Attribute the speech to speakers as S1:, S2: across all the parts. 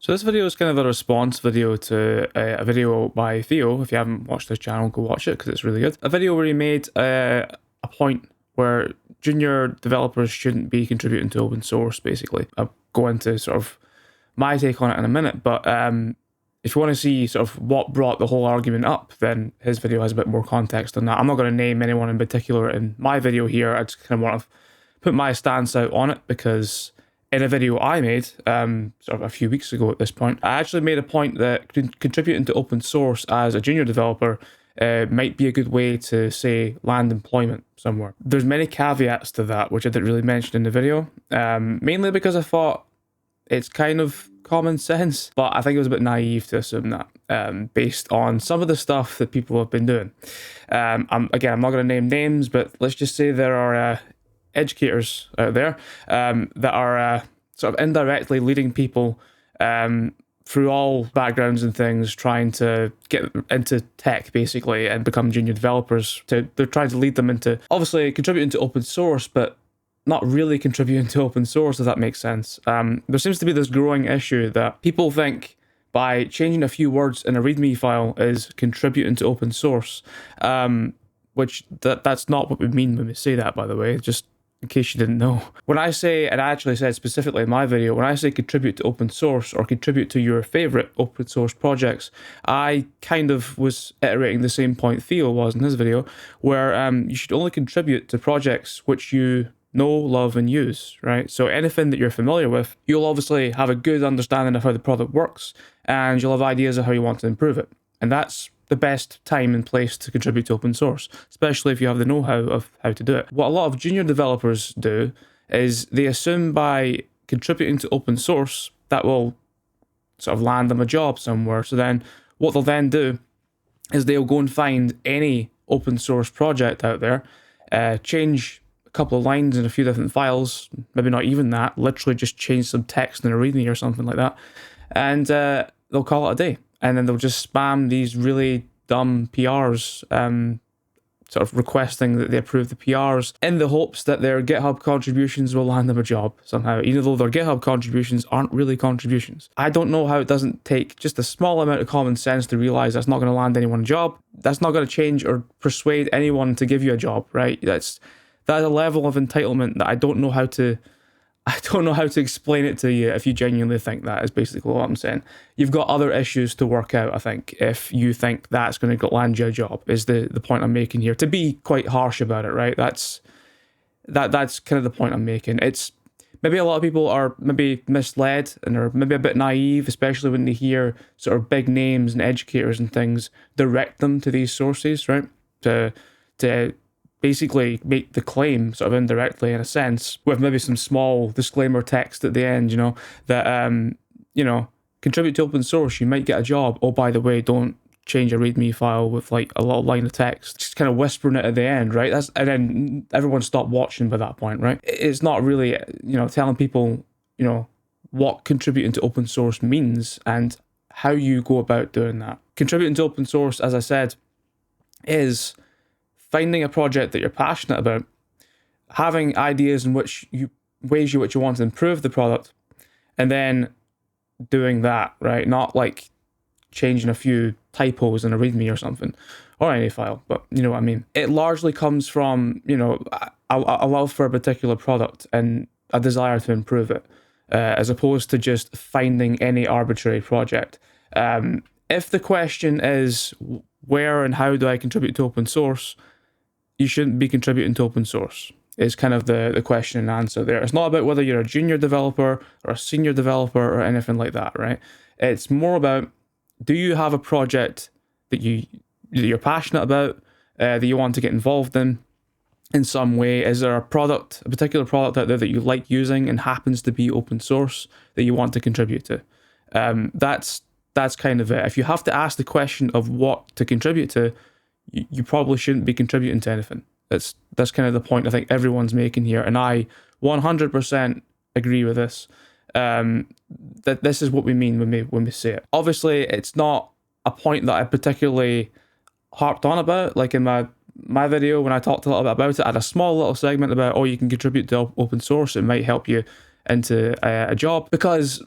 S1: So this video is kind of a response video to a video by Theo. If you haven't watched his channel, go watch it because it's really good. A video where he made a point where junior developers shouldn't be contributing to open source, basically. I'll go into sort of my take on it in a minute, but if you want to see sort of what brought the whole argument up, then his video has a bit more context on that. I'm not going to name anyone in particular in my video here. I just kind of want to put my stance out on it because in a video I made sort of a few weeks ago at this point, I actually made a point that contributing to open source as a junior developer might be a good way to, say, land employment somewhere. There's many caveats to that, which I didn't really mention in the video, mainly because I thought it's kind of common sense, but I think it was a bit naive to assume that based on some of the stuff that people have been doing. I'm not going to name names, but let's just say there are educators out there that are sort of indirectly leading people through all backgrounds and things, trying to get into tech basically and become junior developers. They're trying to lead them into obviously contributing to open source, but not really contributing to open source, if that makes sense. There seems to be this growing issue that people think by changing a few words in a README file is contributing to open source, which that's not what we mean when we say that, by the way, just in case you didn't know. When I say, and I actually said specifically in my video, when I say contribute to open source or contribute to your favorite open source projects, I kind of was iterating the same point Theo was in his video, where you should only contribute to projects which you know, love, and use, right? So anything that you're familiar with, you'll obviously have a good understanding of how the product works, and you'll have ideas of how you want to improve it. And that's the best time and place to contribute to open source, especially if you have the know-how of how to do it. What a lot of junior developers do is they assume by contributing to open source, that will sort of land them a job somewhere. So then what they'll then do is they'll go and find any open source project out there, change couple of lines in a few different files, maybe not even that, literally just change some text in a README or something like that, and they'll call it a day. And then they'll just spam these really dumb PRs, sort of requesting that they approve the PRs in the hopes that their GitHub contributions will land them a job somehow, even though their GitHub contributions aren't really contributions. I don't know how it doesn't take just a small amount of common sense to realize that's not going to land anyone a job. That's not going to change or persuade anyone to give you a job, right? That's a level of entitlement that I don't know how to explain it to you if you genuinely think that, is basically what I'm saying. You've got other issues to work out, I think, if you think that's going to land you a job, is the point I'm making here. To be quite harsh about it, right? That's kind of the point I'm making. It's maybe a lot of people are maybe misled and are maybe a bit naive, especially when they hear sort of big names and educators and things direct them to these sources, right? To basically make the claim sort of indirectly in a sense, with maybe some small disclaimer text at the end, that, contribute to open source, you might get a job. Oh, by the way, don't change a README file with like a little line of text, just kind of whispering it at the end, right? And then everyone stopped watching by that point, right? It's not really, telling people, what contributing to open source means and how you go about doing that. Contributing to open source, as I said, is finding a project that you're passionate about, having ideas in which you want to improve the product, and then doing that, right? Not like changing a few typos in a README or something, or any file, but you know what I mean. It largely comes from, a love for a particular product and a desire to improve it, as opposed to just finding any arbitrary project. If the question is, where and how do I contribute to open source? You shouldn't be contributing to open source, is kind of the question and answer there. It's not about whether you're a junior developer or a senior developer or anything like that, right? It's more about, do you have a project that you're passionate about, that you want to get involved in some way? Is there a particular product out there that you like using and happens to be open source that you want to contribute to? That's kind of it. If you have to ask the question of what to contribute to, you probably shouldn't be contributing to anything. That's kind of the point I think everyone's making here, and I 100% agree with this. That this is what we mean when we say it. Obviously, it's not a point that I particularly harped on about. Like in my video, when I talked a little bit about it, I had a small little segment about, you can contribute to open source. It might help you into a job, because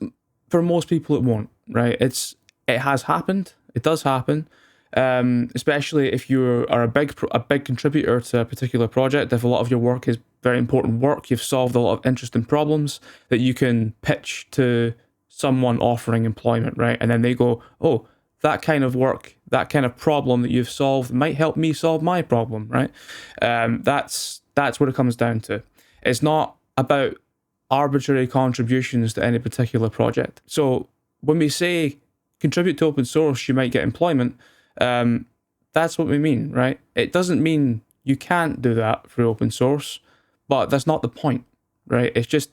S1: for most people it won't, right? It has happened. It does happen. Especially if you are a big contributor to a particular project, if a lot of your work is very important work, you've solved a lot of interesting problems that you can pitch to someone offering employment, right? And then they go, oh, that kind of work, that kind of problem that you've solved might help me solve my problem, right? That's what it comes down to. It's not about arbitrary contributions to any particular project. So when we say contribute to open source, you might get employment, that's what we mean, right? It doesn't mean you can't do that through open source, but that's not the point, right? It just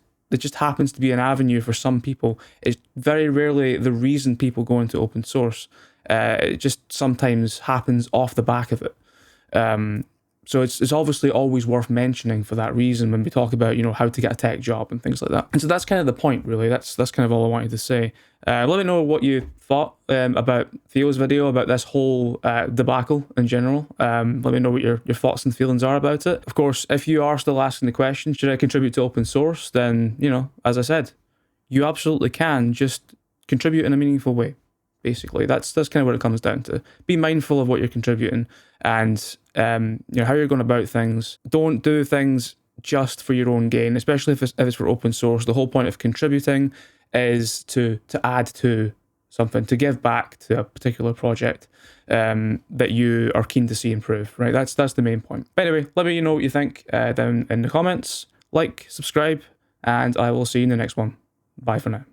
S1: happens to be an avenue for some people. It's very rarely the reason people go into open source. It just sometimes happens off the back of it. So it's obviously always worth mentioning for that reason when we talk about, how to get a tech job and things like that. And so that's kind of the point, really. That's kind of all I wanted to say. Let me know what you thought about Theo's video, about this whole debacle in general. Let me know what your thoughts and feelings are about it. Of course, if you are still asking the question, should I contribute to open source? Then, as I said, you absolutely can. Just contribute in a meaningful way. Basically, that's kind of what it comes down to. Be mindful of what you're contributing and how you're going about things. Don't do things just for your own gain, especially if it's for open source. The whole point of contributing is to add to something, to give back to a particular project that you are keen to see improve. Right? That's the main point. But anyway, let me know what you think down in the comments. Like, subscribe, and I will see you in the next one. Bye for now.